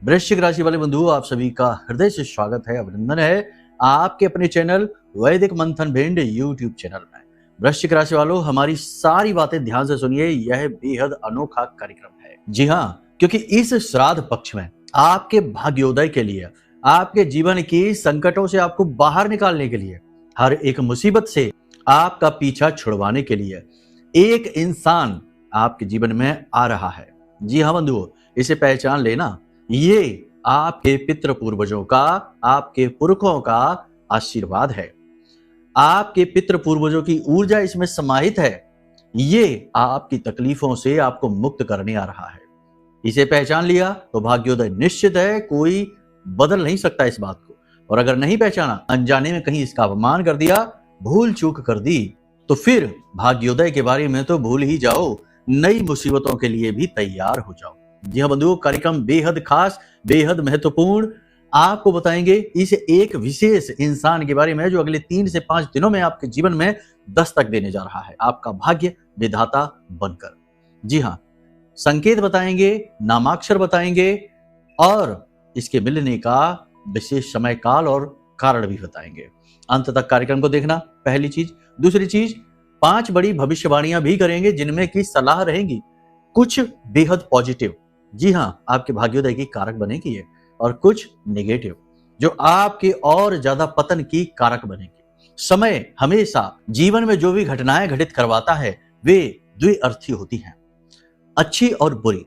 वृश्चिक राशि वाले बंधु, आप सभी का हृदय से स्वागत है, अभिनंदन है आपके अपने चैनल वैदिक मंथन भिंड यूट्यूब चैनल में। वृश्चिक राशि वालों, हमारी सारी बातें ध्यान से सुनिए, यह बेहद अनोखा कार्यक्रम है। जी हाँ, क्योंकि इस श्राद्ध पक्ष में आपके भाग्योदय के लिए, आपके जीवन की संकटों से आपको बाहर निकालने के लिए, हर एक मुसीबत से आपका पीछा छुड़वाने के लिए एक इंसान आपके जीवन में आ रहा है। जी हाँ बंधुओं, इसे पहचान लेना, ये आपके पितृ पूर्वजों का, आपके पुरखों का आशीर्वाद है। आपके पितृ पूर्वजों की ऊर्जा इसमें समाहित है। ये आपकी तकलीफों से आपको मुक्त करने आ रहा है। इसे पहचान लिया तो भाग्योदय निश्चित है, कोई बदल नहीं सकता इस बात को। और अगर नहीं पहचाना, अनजाने में कहीं इसका अपमान कर दिया, भूल चूक कर दी, तो फिर भाग्योदय के बारे में तो भूल ही जाओ, नई मुसीबतों के लिए भी तैयार हो जाओ। जी हाँ बंधुओं, कार्यक्रम बेहद खास, बेहद महत्वपूर्ण। आपको बताएंगे इस एक विशेष इंसान के बारे में जो अगले 3 से 5 दिनों में आपके जीवन में दस्तक देने जा रहा है, आपका भाग्य विधाता बनकर। जी हाँ, संकेत बताएंगे, नामाक्षर बताएंगे और इसके मिलने का विशेष समय काल और कारण भी बताएंगे। अंत तक कार्यक्रम को देखना, पहली चीज। दूसरी चीज, 5 बड़ी भविष्यवाणियां भी करेंगे जिनमें की सलाह रहेंगी कुछ बेहद पॉजिटिव, जी हाँ, आपके भाग्योदय की कारक बनेगी ये, और कुछ नेगेटिव जो आपके और ज्यादा पतन की कारक बनेगी। समय हमेशा जीवन में जो भी घटनाएं घटित करवाता है वे द्विअर्थी होती हैं, अच्छी और बुरी।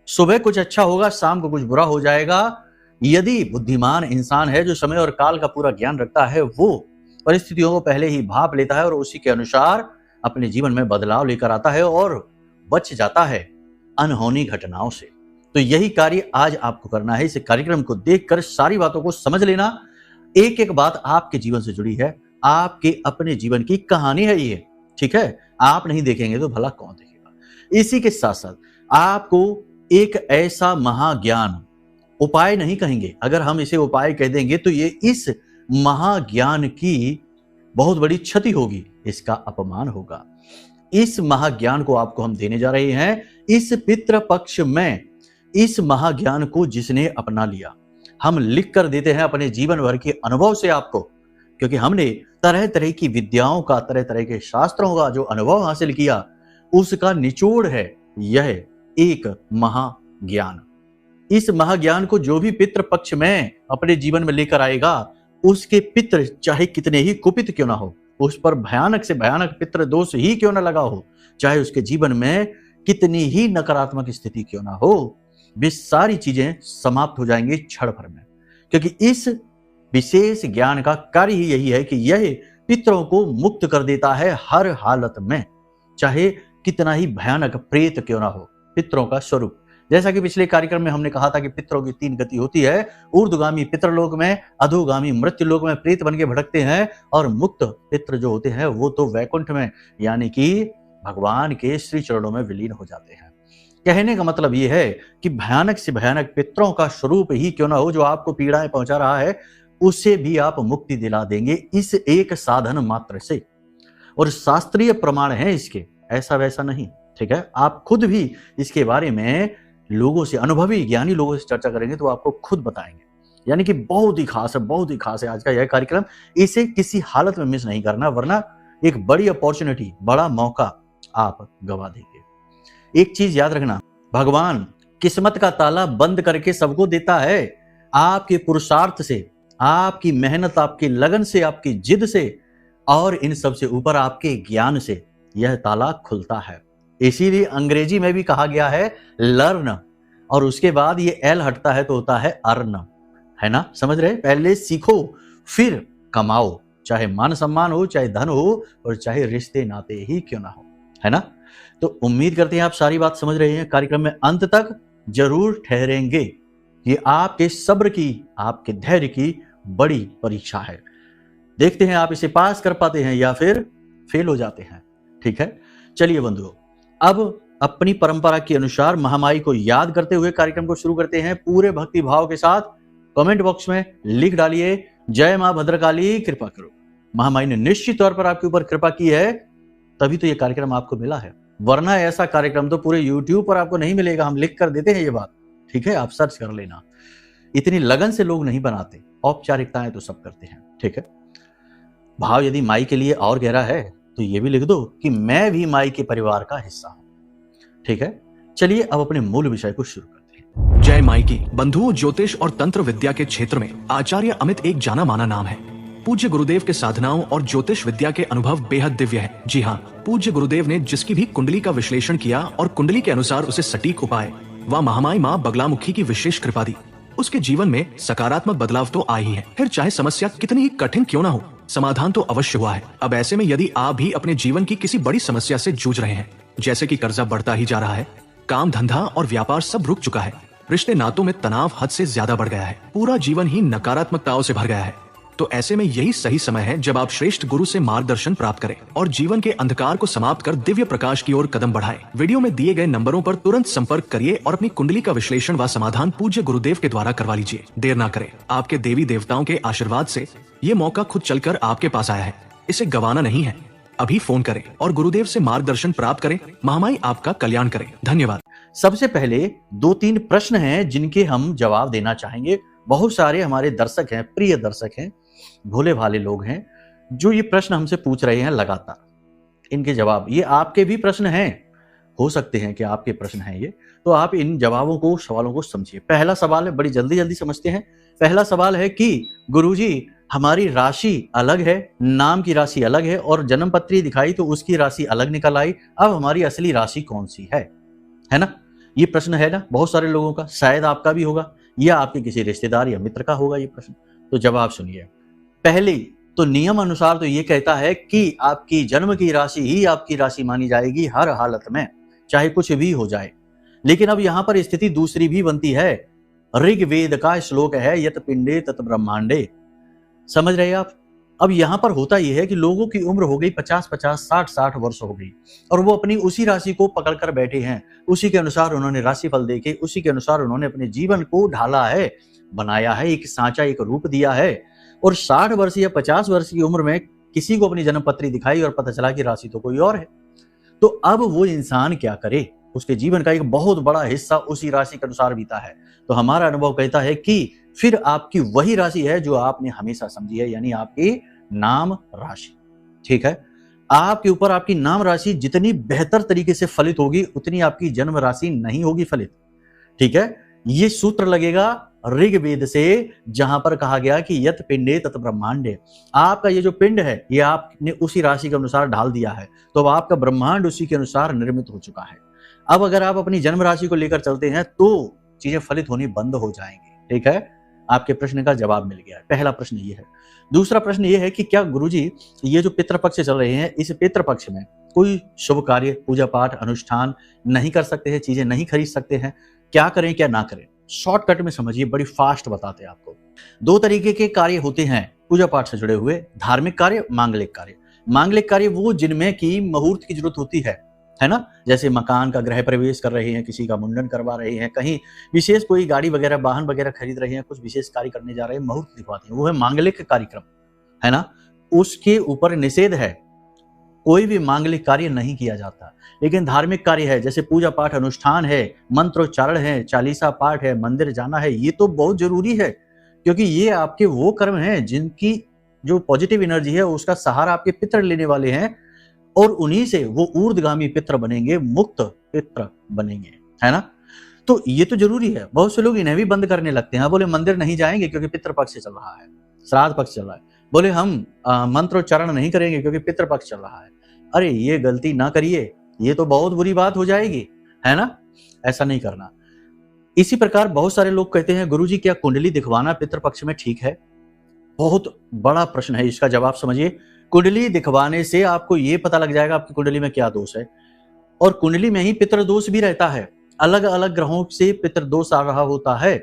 सुबह कुछ अच्छा होगा, शाम को कुछ बुरा हो जाएगा। यदि बुद्धिमान इंसान है जो समय और काल का पूरा ज्ञान रखता है, वो परिस्थितियों को पहले ही भांप लेता है और उसी के अनुसार अपने जीवन में बदलाव लेकर आता है और बच जाता है अनहोनी घटनाओं से। तो यही कार्य आज आपको करना है। इस कार्यक्रम को देखकर सारी बातों को समझ लेना। एक एक बात आपके जीवन से जुड़ी है, आपके अपने जीवन की कहानी है ये, ठीक है। आप नहीं देखेंगे तो भला कौन देखेगा। इसी के साथ साथ आपको एक ऐसा महाज्ञान, उपाय नहीं कहेंगे, अगर हम इसे उपाय कह देंगे तो ये इस महाज्ञान की बहुत बड़ी क्षति होगी, इसका अपमान होगा। इस महाज्ञान को आपको हम देने जा रहे हैं। इस पितृ पक्ष में इस महाज्ञान को जिसने अपना लिया, हम लिख कर देते हैं अपने जीवन भर के अनुभव से आपको, क्योंकि हमने तरह तरह की विद्याओं का, तरह तरह के शास्त्रों का जो अनुभव हासिल किया, उसका निचोड़ है यह एक महाज्ञान। इस महाज्ञान को जो भी पितृ पक्ष में अपने जीवन में लेकर आएगा, उसके पितृ चाहे कितने ही कुपित क्यों ना हो, उस पर भयानक से भयानक पितृ दोष ही क्यों ना लगा हो, चाहे उसके जीवन में कितनी ही नकारात्मक स्थिति क्यों ना हो, वे सारी चीजें समाप्त हो जाएंगी क्षण भर में। क्योंकि इस विशेष ज्ञान का कार्य ही यही है कि यह पितरों को मुक्त कर देता है हर हालत में, चाहे कितना ही भयानक प्रेत क्यों ना हो। पितरों का स्वरूप, जैसा कि पिछले कार्यक्रम में हमने कहा था कि पितरों की 3 गति होती है। ऊर्ध्वगामी पितरलोक में, अधोगामी मृत्युलोक में प्रेत बन के भटकते हैं, और मुक्त पितर जो होते हैं वो तो वैकुंठ में, यानी कि भगवान के श्री चरणों में विलीन हो जाते हैं। कहने का मतलब ये है कि भयानक से भयानक पितरों का स्वरूप ही क्यों ना हो जो आपको पीड़ाएं पहुंचा रहा है, उसे भी आप मुक्ति दिला देंगे इस एक साधन मात्र से। और शास्त्रीय प्रमाण है इसके, ऐसा वैसा नहीं, ठीक है। आप खुद भी इसके बारे में लोगों से, अनुभवी ज्ञानी लोगों से चर्चा करेंगे तो आपको खुद बताएंगे। यानी कि बहुत ही खास है, बहुत ही खास है आज का यह कार्यक्रम। इसे किसी हालत में मिस नहीं करना, वरना एक बड़ी अपॉर्चुनिटी, बड़ा मौका आप गवा देंगे। एक चीज याद रखना, भगवान किस्मत का ताला बंद करके सबको देता है। आपके पुरुषार्थ से, आपकी मेहनत, आपकी लगन से, आपकी जिद से, और इन सब से ऊपर आपके ज्ञान से यह ताला खुलता है। इसीलिए अंग्रेजी में भी कहा गया है लर्न, और उसके बाद ये एल हटता है तो होता है अर्न, है ना। समझ रहे? पहले सीखो फिर कमाओ, चाहे मान सम्मान हो, चाहे धन हो, और चाहे रिश्ते नाते ही क्यों ना हो, है ना। तो उम्मीद करते हैं आप सारी बात समझ रहे हैं। कार्यक्रम में अंत तक जरूर ठहरेंगे। ये आपके सब्र की, आपके धैर्य की बड़ी परीक्षा है। देखते हैं आप इसे पास कर पाते हैं या फिर फेल हो जाते हैं, ठीक है। चलिए बंधुओं, अब अपनी परंपरा के अनुसार महामाई को याद करते हुए कार्यक्रम को शुरू करते हैं पूरे भक्ति भाव के साथ। कमेंट बॉक्स में लिख डालिए, जय मां भद्रकाली कृपा करो। महामाई ने निश्चित तौर पर आपके ऊपर कृपा की है, तभी तो ये कार्यक्रम आपको मिला है, वरना ऐसा कार्यक्रम तो पूरे YouTube पर आपको नहीं मिलेगा। हम लिख कर देते हैं ये बात, ठीक है, आप सर्च कर लेना। इतनी लगन से लोग नहीं बनाते, औपचारिकताएं तो सब करते हैं। ठीक है, भाव यदि माई के लिए और गहरा है तो ये भी लिख दो कि मैं भी माई के परिवार का हिस्सा हूं। ठीक है, चलिए अब अपने मूल विषय को शुरू करते हैं। जय माई की। बंधुओं, ज्योतिष और तंत्र विद्या के क्षेत्र में आचार्य अमित एक जाना माना नाम है। पूज्य गुरुदेव के साधनाओं और ज्योतिष विद्या के अनुभव बेहद दिव्य है। जी हाँ, पूज्य गुरुदेव ने जिसकी भी कुंडली का विश्लेषण किया और कुंडली के अनुसार उसे सटीक उपाय व महामाई माँ बगलामुखी की विशेष कृपा दी, उसके जीवन में सकारात्मक बदलाव तो आए ही है। फिर चाहे समस्या कितनी ही कठिन क्यों ना हो, समाधान तो अवश्य हुआ है। अब ऐसे में यदि आप भी अपने जीवन की किसी बड़ी समस्या से जूझ रहे हैं, जैसे कि कर्जा बढ़ता ही जा रहा है, काम धंधा और व्यापार सब रुक चुका है, रिश्ते नातों में तनाव हद से ज्यादा बढ़ गया है, पूरा जीवन ही नकारात्मकताओं से भर गया है, तो ऐसे में यही सही समय है जब आप श्रेष्ठ गुरु से मार्गदर्शन प्राप्त करें और जीवन के अंधकार को समाप्त कर दिव्य प्रकाश की ओर कदम बढ़ाएं। वीडियो में दिए गए नंबरों पर तुरंत संपर्क करिए और अपनी कुंडली का विश्लेषण व समाधान पूज्य गुरुदेव के द्वारा करवा लीजिए। देर ना करें, आपके देवी देवताओं के आशीर्वाद से ये मौका खुद चलकर आपके पास आया है, इसे गंवाना नहीं है। अभी फोन करें और गुरुदेव से मार्गदर्शन प्राप्त करें। महामाई आपका कल्याण करें। धन्यवाद। सबसे पहले 2-3 प्रश्न हैं जिनके हम जवाब देना चाहेंगे। बहुत सारे हमारे दर्शक हैं, प्रिय दर्शक हैं, भोले भाले लोग हैं जो ये प्रश्न हमसे पूछ रहे हैं लगातार। इनके जवाब, ये आपके भी प्रश्न हैं, हो सकते हैं कि आपके प्रश्न हैं ये, तो आप इन जवाबों को, सवालों को समझिए। पहला सवाल है, बड़ी जल्दी जल्दी समझते हैं। पहला सवाल है कि गुरुजी हमारी राशि अलग है, नाम की राशि अलग है और जन्म पत्री दिखाई तो उसकी राशि अलग निकल आई, अब हमारी असली राशि कौन सी है ना? ये प्रश्न है ना बहुत सारे लोगों का, शायद आपका भी होगा या आपके किसी रिश्तेदार या मित्र का होगा ये प्रश्न। तो जवाब सुनिए। पहले तो नियम अनुसार तो ये कहता है कि आपकी जन्म की राशि ही आपकी राशि मानी जाएगी हर हालत में, चाहे कुछ भी हो जाए। लेकिन अब यहां पर स्थिति दूसरी भी बनती है। ऋग्वेद का श्लोक है, यत पिंडे तत ब्रह्मांडे। समझ रहे हैं आप? अब यहां पर होता यह है कि लोगों की उम्र हो गई 50-50, 60-60 वर्ष हो गई और वो अपनी उसी राशि को पकड़ कर बैठे हैं। उसी के अनुसार उन्होंने राशिफल देखे, उसी के अनुसार उन्होंने अपने जीवन को ढाला है, बनाया है, एक सांचा, एक रूप दिया है। और 60 वर्ष या 50 वर्ष की उम्र में किसी को अपनी जन्म पत्री दिखाई और पता चला कि राशि तो कोई और है। तो अब वो इंसान क्या करे? उसके जीवन का एक बहुत बड़ा हिस्सा उसी राशि के अनुसार बीता है। तो हमारा अनुभव कहता है कि फिर आपकी वही राशि है जो आपने हमेशा समझी है, यानी आपकी नाम राशि। ठीक है, आपके ऊपर आपकी नाम राशि जितनी बेहतर तरीके से फलित होगी उतनी आपकी जन्म राशि नहीं होगी फलित। ठीक है, ये सूत्र लगेगा ऋग्वेद से, जहां पर कहा गया कि यत पिंडे तत ब्रह्मांडे। आपका ये जो पिंड है ये आपने उसी राशि के अनुसार ढाल दिया है, तो अब आपका ब्रह्मांड उसी के अनुसार निर्मित हो चुका है। अब अगर आप अपनी जन्म राशि को लेकर चलते हैं तो चीजें फलित होनी बंद हो जाएंगी। ठीक है, आपके प्रश्न का जवाब मिल गया है। पहला प्रश्न ये है। दूसरा प्रश्न ये है कि क्या गुरुजी ये जो पितृपक्ष चल रहे हैं, इस पितृपक्ष में कोई शुभ कार्य, पूजा पाठ, अनुष्ठान नहीं कर सकते हैं, चीजें नहीं खरीद सकते हैं, क्या करें क्या ना करें? शॉर्टकट में समझिए, बड़ी फास्ट बताते हैं आपको। 2 तरीके के कार्य होते हैं पूजा पाठ से जुड़े हुए, धार्मिक कार्य, मांगलिक कार्य। मांगलिक कार्य वो जिनमें की मुहूर्त की जरूरत होती है ना? जैसे मकान का गृह प्रवेश कर रहे हैं, किसी का मुंडन करवा रहे हैं, कहीं विशेष कोई गाड़ी वगैरह, वाहन वगैरह खरीद रहे हैं, कुछ विशेष कार्य करने जा रहे हैं, मुहूर्त दिखवाते हैं, वो है मांगलिक कार्यक्रम, है ना? उसके ऊपर निषेध है, कोई भी मांगलिक कार्य नहीं किया जाता। लेकिन धार्मिक कार्य है, जैसे पूजा पाठ, अनुष्ठान है, मंत्रोच्चारण है, चालीसा पाठ है, मंदिर जाना है, ये तो बहुत जरूरी है, क्योंकि ये आपके वो कर्म हैं जिनकी जो पॉजिटिव एनर्जी है उसका सहारा आपके पितर लेने वाले हैं और उन्हीं से वो ऊर्ध्वगामी पितर बनेंगे, मुक्त पितर बनेंगे, है ना? तो ये तो जरूरी है। बहुत से लोग इन्हें भी बंद करने लगते हैं, बोले मंदिर नहीं जाएंगे क्योंकि पितृपक्ष चल रहा है, श्राद्ध पक्ष चल रहा है, बोले हम मंत्रोच्चारण नहीं करेंगे क्योंकि पितृपक्ष चल रहा है। अरे ये गलती ना करिए, ये तो बहुत बुरी बात हो जाएगी, है ना? ऐसा नहीं करना। इसी प्रकार बहुत सारे लोग कहते हैं गुरुजी क्या कुंडली दिखवाना पितृपक्ष में ठीक है? बहुत बड़ा प्रश्न है, इसका जवाब समझिए। कुंडली दिखवाने से आपको ये पता लग जाएगा आपकी कुंडली में क्या दोष है, और कुंडली में ही पितृदोष भी रहता है। अलग अलग ग्रहों से पितृदोष आ रहा होता है।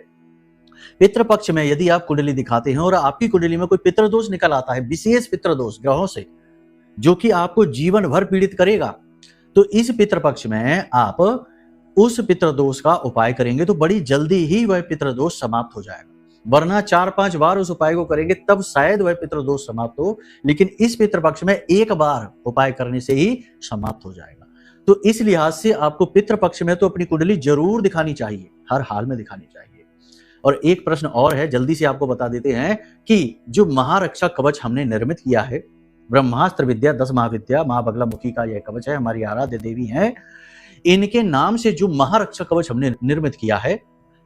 पितृपक्ष में यदि आप कुंडली दिखाते हैं और आपकी कुंडली में कोई पितृदोष निकल आता है, विशेष पितृदोष ग्रहों से, जो कि आपको जीवन भर पीड़ित करेगा, तो इस पितृपक्ष में आप उस पितृदोष का उपाय करेंगे तो बड़ी जल्दी ही वह पितृदोष समाप्त हो जाएगा। वरना 4-5 बार उस उपाय को करेंगे तब शायद वह पितृदोष समाप्त हो, लेकिन इस पितृपक्ष में एक बार उपाय करने से ही समाप्त हो जाएगा। तो इस लिहाज से आपको पितृपक्ष में तो अपनी कुंडली जरूर दिखानी चाहिए, हर हाल में दिखानी चाहिए। और एक प्रश्न और है, जल्दी से आपको बता देते हैं कि जो महारक्षा कवच हमने निर्मित किया है, ब्रह्मास्त्र विद्या 10 महाविद्या माँ बगलामुखी का यह कवच है, हमारी आराध्य देवी है, इनके नाम से जो महारक्षा कवच हमने निर्मित किया है,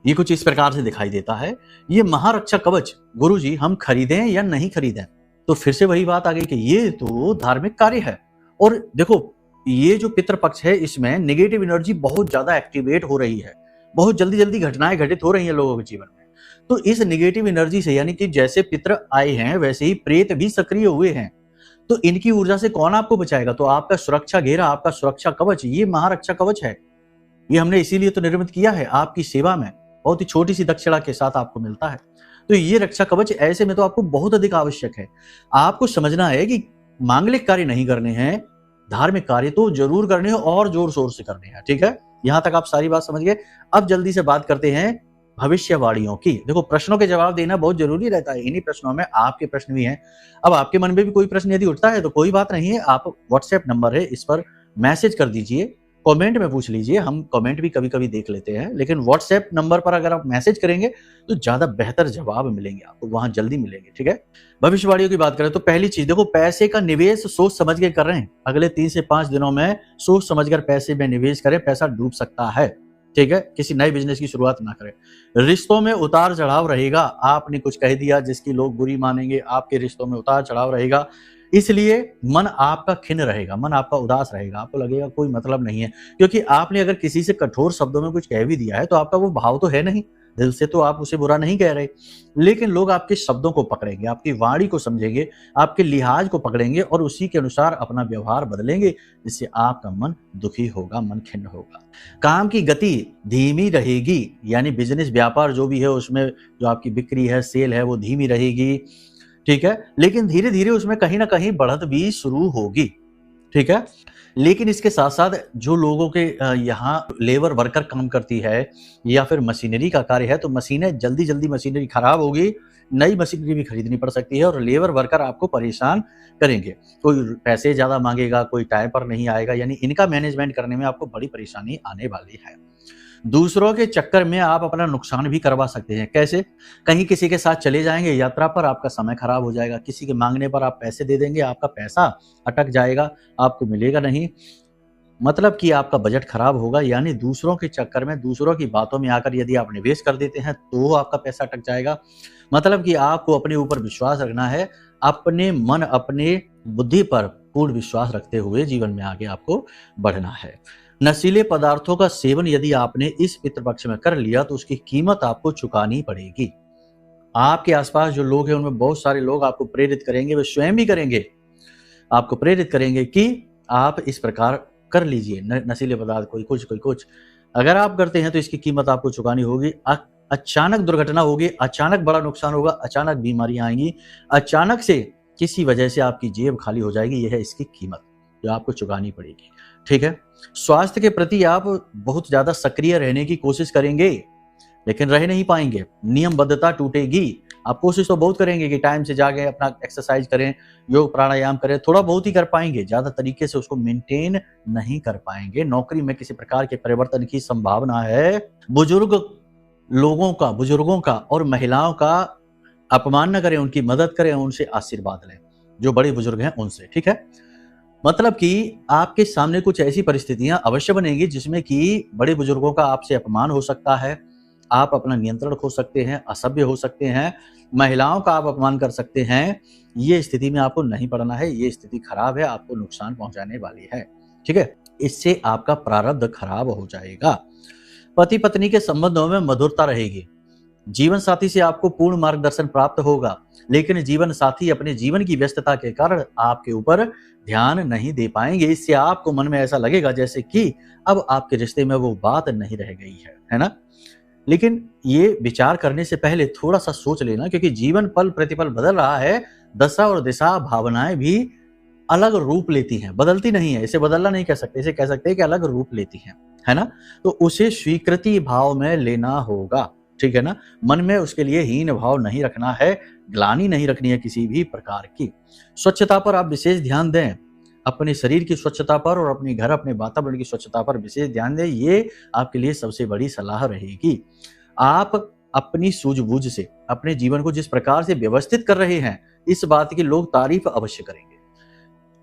ये कुछ इस प्रकार से दिखाई देता है। ये महारक्षा कवच गुरुजी हम खरीदें या नहीं खरीदें? तो फिर से वही बात आ गई कि ये तो धार्मिक कार्य है, और देखो ये जो पितृपक्ष है इसमें नेगेटिव एनर्जी बहुत ज्यादा एक्टिवेट हो रही है, बहुत जल्दी जल्दी घटनाएं घटित हो रही हैं लोगों के जीवन में। तो इस नेगेटिव एनर्जी से, यानी कि जैसे पितृ आए हैं वैसे ही प्रेत भी सक्रिय हुए हैं, तो इनकी ऊर्जा से कौन आपको बचाएगा? तो आपका सुरक्षा घेरा, आपका सुरक्षा कवच, ये महारक्षा कवच है। ये हमने इसीलिए तो निर्मित किया है, आपकी सेवा में बहुत ही छोटी सी दक्षिणा के साथ आपको मिलता है। तो ये रक्षा कवच ऐसे में तो आपको बहुत अधिक आवश्यक है। आपको समझना है कि मांगलिक कार्य नहीं करने हैं, धार्मिक कार्य तो जरूर करने हैं और जोर शोर से करने हैं। ठीक है, यहां तक आप सारी बात समझ गए। अब जल्दी से बात करते हैं भविष्यवाणियों की। देखो प्रश्नों के जवाब देना बहुत जरूरी रहता है, इन्हीं प्रश्नों में आपके प्रश्न भी हैं। अब आपके मन में भी कोई प्रश्न यदि उठता है तो कोई बात नहीं है, आप व्हाट्सएप नंबर है इस पर मैसेज कर दीजिए, कमेंट में पूछ लीजिए, हम कमेंट भी कभी कभी देख लेते हैं, लेकिन व्हाट्सएप नंबर पर अगर आप मैसेज करेंगे तो ज्यादा बेहतर जवाब मिलेंगे, आपको वहां जल्दी मिलेंगे। ठीक है, भविष्यवाणियों की बात करें तो पहली चीज देखो, पैसे का निवेश सोच समझ के कर रहे हैं। अगले 3 से 5 दिनों में सोच समझकर पैसे में निवेश करें, पैसा डूब सकता है। ठीक है, किसी नए बिजनेस की शुरुआत ना करें। रिश्तों में उतार चढ़ाव रहेगा, आपने कुछ कह दिया जिसकी लोग बुरी मानेंगे, आपके रिश्तों में उतार चढ़ाव रहेगा, इसलिए मन आपका खिन्न रहेगा, मन आपका उदास रहेगा, आपको लगेगा कोई मतलब नहीं है, क्योंकि आपने अगर किसी से कठोर शब्दों में कुछ कह भी दिया है तो आपका वो भाव तो है नहीं, दिल से तो आप उसे बुरा नहीं कह रहे, लेकिन लोग आपके शब्दों को पकड़ेंगे, आपकी वाणी को समझेंगे, आपके लिहाज को पकड़ेंगे और उसी के अनुसार अपना व्यवहार बदलेंगे, जिससे आपका मन दुखी होगा, मन खिन्न होगा। काम की गति धीमी रहेगी, यानी बिजनेस व्यापार जो भी है उसमें जो आपकी बिक्री है, सेल है, वो धीमी रहेगी। ठीक है, लेकिन धीरे धीरे उसमें कहीं ना कहीं बढ़त भी शुरू होगी। ठीक है, लेकिन इसके साथ साथ जो लोगों के यहाँ लेबर वर्कर काम करती है या फिर मशीनरी का कार्य है, तो मशीनें जल्दी जल्दी मशीनरी खराब होगी, नई मशीनरी भी खरीदनी पड़ सकती है और लेबर वर्कर आपको परेशान करेंगे, कोई पैसे ज्यादा मांगेगा, कोई टाइम पर नहीं आएगा, यानी इनका मैनेजमेंट करने में आपको बड़ी परेशानी आने वाली है। दूसरों के चक्कर में आप अपना नुकसान भी करवा सकते हैं। कैसे? कहीं किसी के साथ चले जाएंगे यात्रा पर, आपका समय खराब हो जाएगा, किसी के मांगने पर आप पैसे दे देंगे, आपका पैसा अटक जाएगा, आपको मिलेगा नहीं, मतलब कि आपका बजट खराब होगा। यानी दूसरों के चक्कर में, दूसरों की बातों में आकर यदि आप निवेश कर देते हैं तो आपका पैसा अटक जाएगा। मतलब कि आपको अपने ऊपर विश्वास रखना है, अपने मन, अपने बुद्धि पर पूर्ण विश्वास रखते हुए जीवन में आगे आपको बढ़ना है। नशीले पदार्थों का सेवन यदि आपने इस पितृपक्ष में कर लिया तो उसकी कीमत आपको चुकानी पड़ेगी। आपके आसपास जो लोग हैं उनमें बहुत सारे लोग आपको प्रेरित करेंगे, वे स्वयं भी करेंगे, आपको प्रेरित करेंगे कि आप इस प्रकार कर लीजिए, नशीले पदार्थ कोई कुछ। अगर आप करते हैं तो इसकी कीमत आपको चुकानी होगी। अचानक दुर्घटना होगी, अचानक बड़ा नुकसान होगा, अचानक बीमारियां आएंगी, अचानक से किसी वजह से आपकी जेब खाली हो जाएगी, यह है इसकी कीमत जो आपको चुकानी पड़ेगी। ठीक है, स्वास्थ्य के प्रति आप बहुत ज्यादा सक्रिय रहने की कोशिश करेंगे लेकिन रह नहीं पाएंगे, नियमबद्धता टूटेगी। आप कोशिश तो बहुत करेंगे कि टाइम से जागे, अपना एक्सरसाइज करें, योग प्राणायाम करें, थोड़ा बहुत ही कर पाएंगे, ज्यादा तरीके से उसको मेंटेन नहीं कर पाएंगे। नौकरी में किसी प्रकार के परिवर्तन की संभावना है। बुजुर्गों का और महिलाओं का अपमान न करें, उनकी मदद करें, उनसे आशीर्वाद लें, जो बड़े बुजुर्ग हैं उनसे। ठीक है, मतलब कि आपके सामने कुछ ऐसी परिस्थितियां अवश्य बनेंगी जिसमें कि बड़े बुजुर्गों का आपसे अपमान हो सकता है, आप अपना नियंत्रण खो सकते हैं, असभ्य हो सकते हैं, महिलाओं का आप अपमान कर सकते हैं। ये स्थिति में आपको नहीं पड़ना है, ये स्थिति खराब है, आपको नुकसान पहुंचाने वाली है। ठीक है, इससे आपका प्रारब्ध खराब हो जाएगा। पति पत्नी के संबंधों में मधुरता रहेगी, जीवन साथी से आपको पूर्ण मार्गदर्शन प्राप्त होगा, लेकिन जीवन साथी अपने जीवन की व्यस्तता के कारण आपके ऊपर ध्यान नहीं दे पाएंगे। इससे आपको मन में ऐसा लगेगा जैसे कि अब आपके रिश्ते में वो बात नहीं रह गई है ना? लेकिन ये विचार करने से पहले थोड़ा सा सोच लेना, क्योंकि जीवन पल प्रतिपल बदल रहा है, दशा और दिशा भावनाएं भी अलग रूप लेती हैं, बदलती नहीं है। इसे बदलना नहीं कह सकते, इसे कह सकते हैं कि अलग रूप लेती हैं, है ना? तो उसे स्वीकृति भाव में लेना होगा। ठीक है ना, मन में उसके लिए हीन भाव नहीं रखना है, ग्लानि नहीं रखनी है किसी भी प्रकार की। स्वच्छता पर आप विशेष ध्यान दें, अपने शरीर की स्वच्छता पर और अपने घर, अपने वातावरण की स्वच्छता पर विशेष ध्यान दें, ये आपके लिए सबसे बड़ी सलाह रहेगी। आप अपनी सूझबूझ से अपने जीवन को जिस प्रकार से व्यवस्थित कर रहे हैं, इस बात की लोग तारीफ अवश्य करेंगे।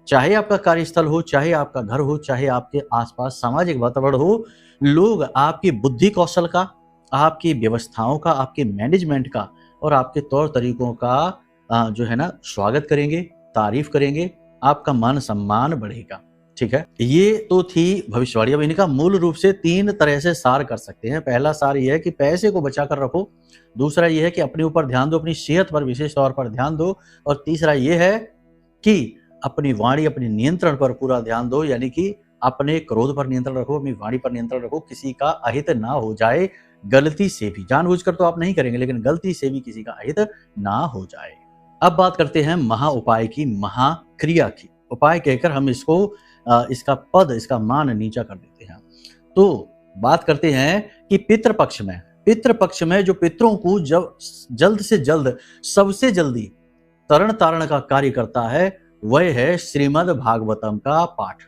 चाहे आपका कार्यस्थल हो, चाहे आपका घर हो, चाहे आपके आसपास सामाजिक वातावरण हो, लोग आपकी बुद्धि कौशल का, आपकी व्यवस्थाओं का, आपके मैनेजमेंट का और आपके तौर तरीकों का जो है ना स्वागत करेंगे, तारीफ करेंगे, आपका मान सम्मान बढ़ेगा। ठीक है, ये तो थी भविष्यवाणी। अब इनका मूल रूप से 3 तरह से सार कर सकते हैं। पहला सार ये है कि पैसे को बचा कर रखो, दूसरा ये है कि अपने ऊपर ध्यान दो, अपनी सेहत पर विशेष तौर पर ध्यान दो, और तीसरा ये है कि अपनी वाणी, अपने नियंत्रण पर पूरा ध्यान दो, यानी कि अपने क्रोध पर नियंत्रण रखो, अपनी वाणी पर नियंत्रण रखो, किसी का अहित ना हो जाए, गलती से भी। जानबूझकर तो आप नहीं करेंगे, लेकिन गलती से भी किसी का अहित ना हो जाए। अब बात करते हैं महा उपाय की, महाक्रिया की। उपाय कहकर हम इसको इसका पद, इसका मान नीचा कर देते हैं। तो बात करते हैं कि पितृपक्ष में जो पितरों को जब जल्द से जल्द, सबसे जल्दी तरण तारण का कार्य करता है, वह है श्रीमद् भागवतम का पाठ।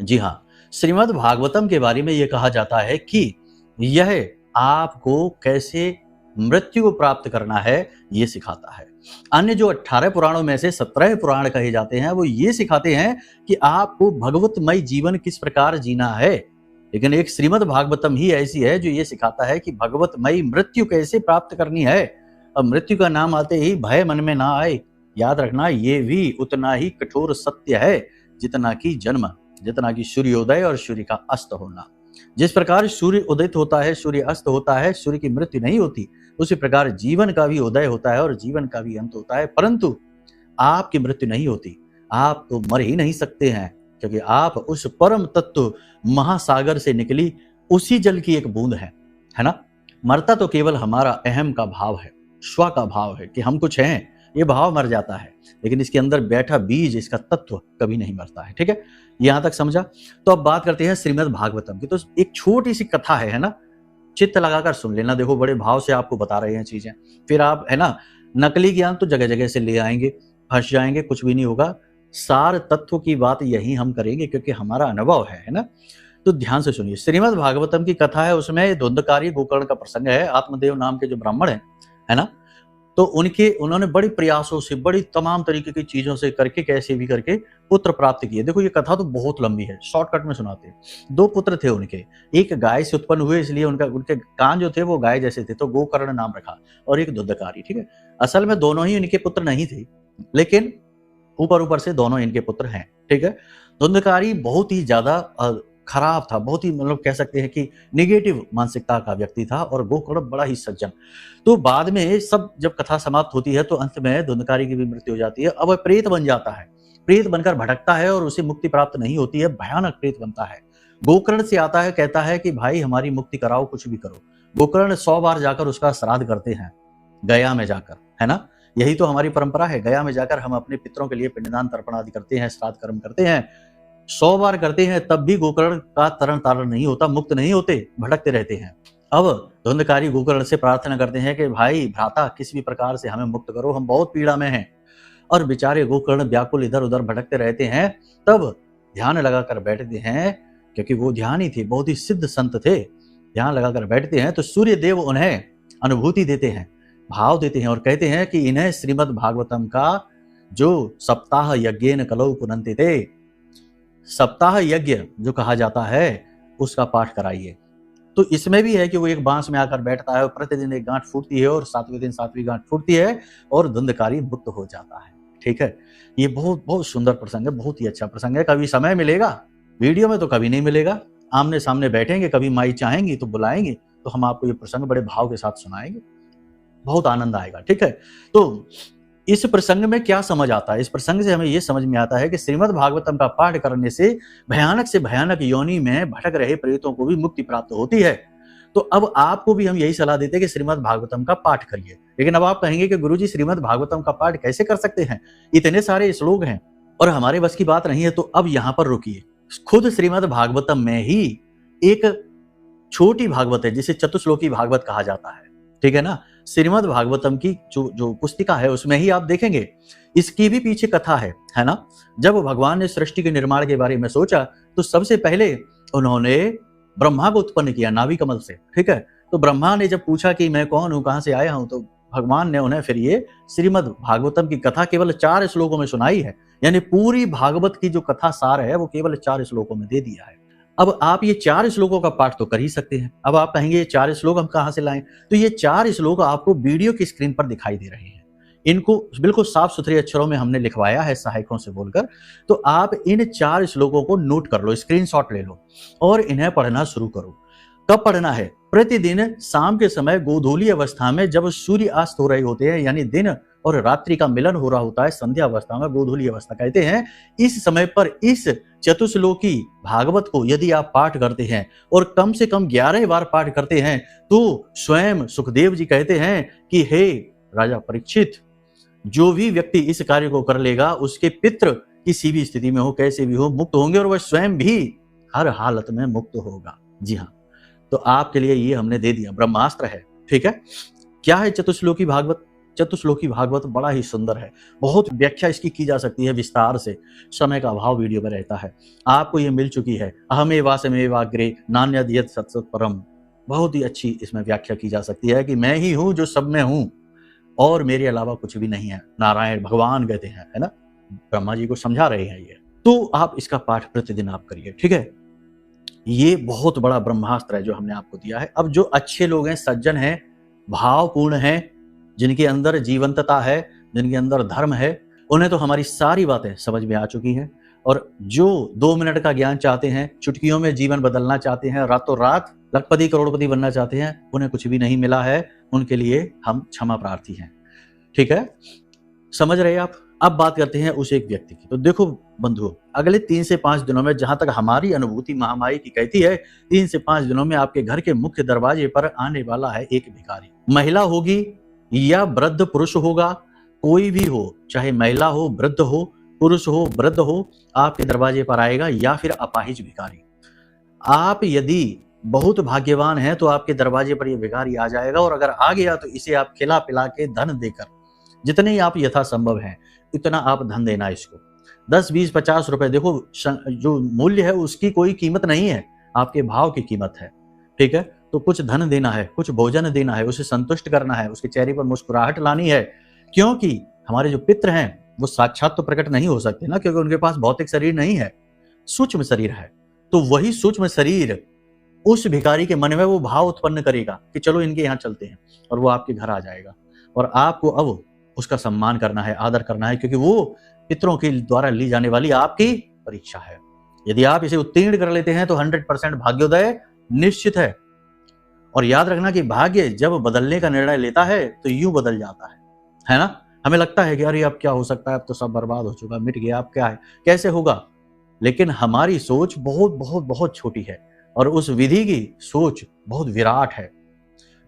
जी हाँ, श्रीमद् भागवतम के बारे में यह कहा जाता है कि यह आपको कैसे मृत्यु को प्राप्त करना है, ये सिखाता है। अन्य जो 18 पुराणों में से 17 पुराण कहे जाते हैं, वो ये सिखाते हैं कि आपको भगवतमय जीवन किस प्रकार जीना है, लेकिन एक श्रीमद् भागवतम ही ऐसी है जो ये सिखाता है कि भगवतमयी मृत्यु कैसे प्राप्त करनी है। अब मृत्यु का नाम आते ही भय मन में ना आए, याद रखना ये भी उतना ही कठोर सत्य है जितना कि जन्म, जितना कि सूर्योदय और सूर्य का अस्त होना। जिस प्रकार सूर्य उदित होता है, सूर्य अस्त होता है, सूर्य की मृत्यु नहीं होती, उसी प्रकार जीवन का भी उदय होता है और जीवन का भी अंत होता है, परंतु आपकी मृत्यु नहीं होती। आप तो मर ही नहीं सकते हैं, क्योंकि आप उस परम तत्व महासागर से निकली उसी जल की एक बूंद है ना। मरता तो केवल हमारा अहम का भाव है, स्व का भाव है कि हम कुछ हैं, ये भाव मर जाता है, लेकिन इसके अंदर बैठा बीज, इसका तत्व कभी नहीं मरता है। ठीक है, यहां तक समझा। तो अब बात करते हैं श्रीमद् भागवतम की। तो एक छोटी सी कथा है ना, चित्त लगाकर सुन लेना। देखो, बड़े भाव से आपको बता रहे हैं चीजें, फिर आप है ना नकली ज्ञान तो जगह जगह से ले आएंगे, फंस जाएंगे, कुछ भी नहीं होगा। सार तत्व की बात यही हम करेंगे, क्योंकि हमारा अनुभव है ना। तो ध्यान से सुनिए। श्रीमद् भागवतम की कथा है, उसमें धुंधकारी गोकर्ण का प्रसंग है। आत्मदेव नाम के जो ब्राह्मण है ना, तो उन्होंने बड़े प्रयासों से, बड़ी तमाम तरीके की चीजों से करके, कैसे भी करके पुत्र प्राप्त किए। देखो, ये कथा तो बहुत लंबी है, शॉर्टकट में सुनाते हैं। 2 पुत्र थे उनके, एक गाय से उत्पन्न हुए, इसलिए उनके कान जो थे वो गाय जैसे थे, तो गोकर्ण नाम रखा, और एक धुंधकारी। ठीक है, असल में दोनों ही इनके पुत्र नहीं थे, लेकिन ऊपर से दोनों इनके पुत्र हैं। ठीक है, धुंधकारी बहुत ही ज्यादा खराब था, बहुत ही मतलब कह सकते हैं कि निगेटिव मानसिकता का व्यक्ति था, और गोकर्ण बड़ा ही सज्जन। तो बाद में सब जब कथा समाप्त होती है, तो अंत में धुंधकारी की भी मृत्यु हो जाती है। अब वह प्रेत बन जाता है, प्रेत बनकर भटकता है, और उसे मुक्ति प्राप्त नहीं होती है, भयानक प्रेत बनता है। गोकर्ण से आता है, कहता है कि भाई हमारी मुक्ति कराओ, कुछ भी करो। गोकर्ण 100 बार जाकर उसका श्राद्ध करते हैं, गया में जाकर, है ना। यही तो हमारी परंपरा है, गया में जाकर हम अपने पितरों के लिए पिंडदान तर्पण आदि करते हैं, श्राद्ध कर्म करते हैं। 100 बार करते हैं, तब भी गोकर्ण का तरण तारण नहीं होता, मुक्त नहीं होते, भटकते रहते हैं। अब धुंधकारी गोकर्ण से प्रार्थना करते हैं कि भाई भ्राता, किसी भी प्रकार से हमें मुक्त करो, हम बहुत पीड़ा में हैं। और बेचारे गोकर्ण व्याकुल इधर उधर भटकते रहते हैं। तब ध्यान लगाकर बैठते हैं, क्योंकि वो ध्यानी थे, बहुत ही सिद्ध संत थे। ध्यान लगाकर बैठते हैं तो सूर्य देव उन्हें अनुभूति देते हैं, भाव देते हैं, और कहते हैं कि इन्हें श्रीमद् भागवतम का जो सप्ताह यज्ञेन कलौ पुनन्ते थे, सप्ताह यज्ञ जो कहा जाता है, उसका पाठ कराइए। तो इसमें भी है कि वो एक बांस में आकर बैठता है, और प्रतिदिन एक गांठ फूटती है, और 7वें दिन 7वीं गांठ फूटती है, और धुंधकारी मुक्त हो जाता है। ठीक है, ये बहुत बहुत सुंदर प्रसंग है, बहुत ही अच्छा प्रसंग है। कभी समय मिलेगा, वीडियो में तो कभी नहीं मिलेगा, आमने सामने बैठेंगे, कभी माई चाहेंगी तो बुलाएंगे, तो हम आपको ये प्रसंग बड़े भाव के साथ सुनाएंगे, बहुत आनंद आएगा। ठीक है, तो इस प्रसंग में क्या समझ आता है? इस प्रसंग से हमें यह समझ में आता है कि श्रीमद् भागवतम का पाठ करने से भयानक योनि में भटक रहे प्रेतों को भी मुक्ति प्राप्त होती है। तो अब आपको भी हम यही सलाह देते हैं कि श्रीमद् भागवतम का पाठ करिए। लेकिन अब आप कहेंगे कि गुरुजी श्रीमद् भागवतम का पाठ कैसे कर सकते हैं, इतने सारे श्लोक हैं और हमारे बस की बात नहीं है। तो अब यहाँ पर रुकिए, खुद श्रीमद् भागवतम में ही एक छोटी भागवत है जिसे चतुश्लोकी भागवत कहा जाता है। ठीक है ना, श्रीमद् भागवतम की जो पुस्तिका है उसमें ही आप देखेंगे, इसकी भी पीछे कथा है ना। जब भगवान ने सृष्टि के निर्माण के बारे में सोचा, तो सबसे पहले उन्होंने ब्रह्मा को उत्पन्न किया नाभि कमल से। ठीक है, तो ब्रह्मा ने जब पूछा कि मैं कौन हूँ, कहाँ से आया हूँ, तो भगवान ने उन्हें फिर ये श्रीमद् भागवतम की कथा केवल 4 श्लोकों में सुनाई है। यानी पूरी भागवत की जो कथा सार है वो केवल 4 श्लोकों में दे दिया है। अब आप ये 4 श्लोकों का पाठ तो कर ही सकते हैं। अब आप कहेंगे ये 4 श्लोक हम कहाँ से लाएं? तो ये 4 श्लोक आपको वीडियो की स्क्रीन पर दिखाई दे रहे हैं। इनको बिल्कुल साफ सुथरे अक्षरों में हमने लिखवाया है सहायकों से बोलकर। तो आप इन 4 श्लोकों को नोट कर लो, स्क्रीनशॉट ले लो और इन्हें पढ़ना शुरू करो। कब पढ़ना है? प्रतिदिन शाम के समय गोधूली अवस्था में, जब सूर्य अस्त हो रहे होते हैं, यानी दिन और रात्रि का मिलन हो रहा होता है, संध्या अवस्था में, गोधूली अवस्था कहते हैं। इस समय पर इस चतुश्लोकी भागवत को यदि आप पाठ करते हैं और कम से कम 11 बार पाठ करते हैं, तो स्वयं सुखदेव जी कहते हैं कि हे राजा परीक्षित, जो भी व्यक्ति इस कार्य को कर लेगा, उसके पितृ किसी भी स्थिति में हो, कैसे भी हो, मुक्त होंगे और वह स्वयं भी हर हालत में मुक्त होगा। जी हाँ, तो आपके लिए ये हमने दे दिया, ब्रह्मास्त्र है। ठीक है, क्या है चतुश्लोकी भागवत? चतुश्लोकी भागवत बड़ा ही सुंदर है, बहुत व्याख्या इसकी की जा सकती है विस्तार से, समय का अभाव वीडियो में रहता है। आपको ये मिल चुकी है, अहमेवासमेवाग्रे नान्यद्यत् सत्सत् परम। बहुत ही अच्छी इसमें व्याख्या की जा सकती है कि मैं ही हूं जो सब में हूं और मेरे अलावा कुछ भी नहीं है। नारायण भगवान कहते हैं, है ना, ब्रह्मा जी को समझा रहे हैं ये। तो आप इसका पाठ प्रतिदिन आप करिए। ठीक है, ये बहुत बड़ा ब्रह्मास्त्र है जो हमने आपको दिया है। अब जो अच्छे लोग हैं, सज्जन हैं, भावपूर्ण हैं, जिनके अंदर जीवंतता है, जिनके अंदर धर्म है, उन्हें तो हमारी सारी बातें समझ में आ चुकी हैं। और जो 2 मिनट का ज्ञान चाहते हैं, चुटकियों में जीवन बदलना चाहते हैं, रातों रात लखपति करोड़पति बनना चाहते हैं, उन्हें कुछ भी नहीं मिला है, उनके लिए हम क्षमा प्रार्थी हैं। ठीक है, समझ रहे आप? अब बात करते हैं उस एक व्यक्ति की। तो देखो बंधुओं, अगले 3 से 5 दिनों में, जहां तक हमारी अनुभूति महामाई की कहती है, 3 से 5 दिनों में आपके घर के मुख्य दरवाजे पर आने वाला है एक भिखारी। महिला होगी या वृद्ध पुरुष होगा, कोई भी हो, चाहे महिला हो, वृद्ध हो, पुरुष हो, वृद्ध हो, आपके दरवाजे पर आएगा, या फिर अपाहिज भिखारी। आप यदि बहुत भाग्यवान हैं तो आपके दरवाजे पर ये भिखारी आ जाएगा, और अगर आ गया तो इसे आप खिला पिला के धन देकर, जितने ही आप यथासंभव हैं इतना आप धन देना इसको। 10, 20, 50 रुपए, देखो जो मूल्य है उसकी कोई कीमत नहीं है, आपके भाव की कीमत है। ठीक है, तो कुछ धन देना है, कुछ भोजन देना है, उसे संतुष्ट करना है, उसके चेहरे पर मुस्कुराहट लानी है। क्योंकि हमारे जो पितृ हैं वो साक्षात तो प्रकट नहीं हो सकते ना, क्योंकि उनके पास भौतिक शरीर नहीं है, सूक्ष्म शरीर है। तो वही सूक्ष्म शरीर उस भिखारी के मन में वो भाव उत्पन्न करेगा कि चलो इनके यहाँ चलते हैं, और वो आपके घर आ जाएगा। और आपको अब उसका सम्मान करना है, आदर करना है, क्योंकि वो पितरों के द्वारा ली जाने वाली आपकी परीक्षा है। यदि आप इसे उत्तीर्ण कर लेते हैं तो 100% भाग्योदय निश्चित है। और याद रखना कि भाग्य जब बदलने का निर्णय लेता है तो यूं बदल जाता है ना। हमें लगता है कि अरे अब क्या हो सकता है, अब तो सब बर्बाद हो चुका, मिट गया, अब क्या है, कैसे होगा। लेकिन हमारी सोच बहुत बहुत बहुत छोटी है, और उस विधि की सोच बहुत विराट है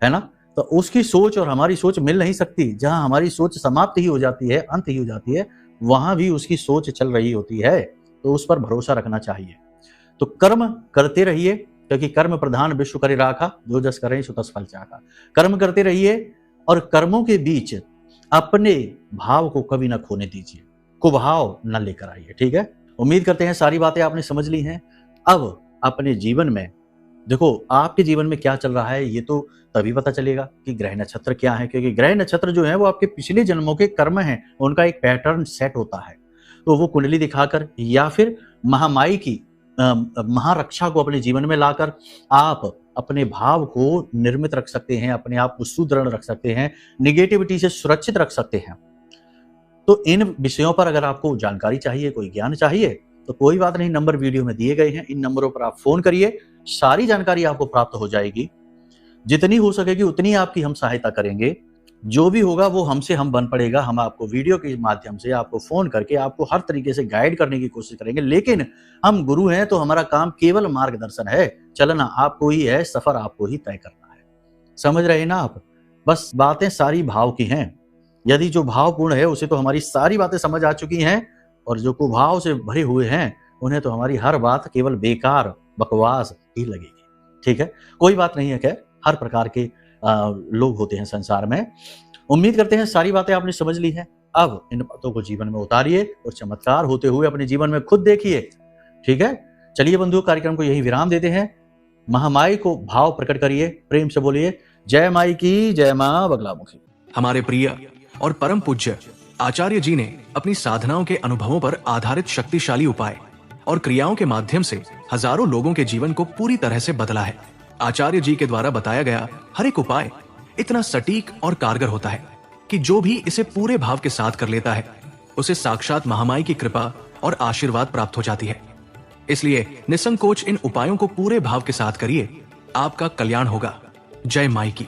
ना। तो उसकी सोच और हमारी सोच मिल नहीं सकती। जहां हमारी सोच समाप्त ही हो जाती है, अंत ही हो जाती है, वहां भी उसकी सोच चल रही होती है। तो उस पर भरोसा रखना चाहिए। तो कर्म करते रहिए, क्योंकि कर्म प्रधान विश्व करे राखा, जो जस करें सो तस फल चाखा। कर्म करते रहिए, और कर्मों के बीच अपने भाव को कभी ना खोने दीजिए, कुभाव न लेकर आइए। ठीक है, उम्मीद करते हैं सारी बातें आपने समझ ली हैं। अब अपने जीवन में देखो, आपके जीवन में क्या चल रहा है ये तो तभी पता चलेगा कि ग्रह नक्षत्र क्या है, क्योंकि ग्रह नक्षत्र जो है वो आपके पिछले जन्मों के कर्म हैं, उनका एक पैटर्न सेट होता है। तो वो कुंडली दिखाकर या फिर महामाई की महारक्षा को अपने जीवन में लाकर आप अपने भाव को निर्मित रख सकते हैं, अपने आप को सुदृढ़ रख सकते हैं, निगेटिविटी से सुरक्षित रख सकते हैं। तो इन विषयों पर अगर आपको जानकारी चाहिए, कोई ज्ञान चाहिए, तो कोई बात नहीं, नंबर वीडियो में दिए गए हैं, इन नंबरों पर आप फोन करिए, सारी जानकारी आपको प्राप्त हो जाएगी। जितनी हो सकेगी उतनी आपकी हम सहायता करेंगे। जो भी होगा वो हमसे हम बन पड़ेगा। हम आपको वीडियो के माध्यम से, आपको फोन करके, आपको हर तरीके से गाइड करने की कोशिश करेंगे। लेकिन हम गुरु हैं, तो हमारा काम केवल मार्गदर्शन है। चलना आपको ही है, सफर आपको ही तय करना है। समझ रहे ना आप? बस बातें सारी भाव की हैं। यदि जो भावपूर्ण है उसे तो हमारी सारी बातें समझ आ चुकी हैं, और जो कुभाव से भरे हुए हैं उन्हें तो हमारी हर बात केवल बेकार बकवास ही लगेगी। ठीक है, कोई बात नहीं है। खैर, हर प्रकार के लोग होते हैं संसार में। उम्मीद करते हैं सारी बातें आपने समझ ली हैं। अब इन बातों को जीवन में उतारिए और चमत्कार होते हुए अपने जीवन में खुद देखिए। ठीक है, चलिए बंधुओं, कार्यक्रम को यही विराम देते हैं। महामाई को भाव प्रकट करिए, प्रेम से बोलिए जय माई की, जय मां बगलामुखी। हमारे प्रिय और परम पूज्य आचार्य जी ने अपनी साधनाओं के अनुभवों पर आधारित शक्तिशाली उपाय और क्रियाओं के माध्यम से हजारों लोगों के जीवन को पूरी तरह से बदला है। आचार्य जी के द्वारा बताया गया हर एक उपाय इतना सटीक और कारगर होता है कि जो भी इसे पूरे भाव के साथ कर लेता है उसे साक्षात महामाई की कृपा और आशीर्वाद प्राप्त हो जाती है। इसलिए निसंकोच इन उपायों को पूरे भाव के साथ करिए, आपका कल्याण होगा। जय माई की।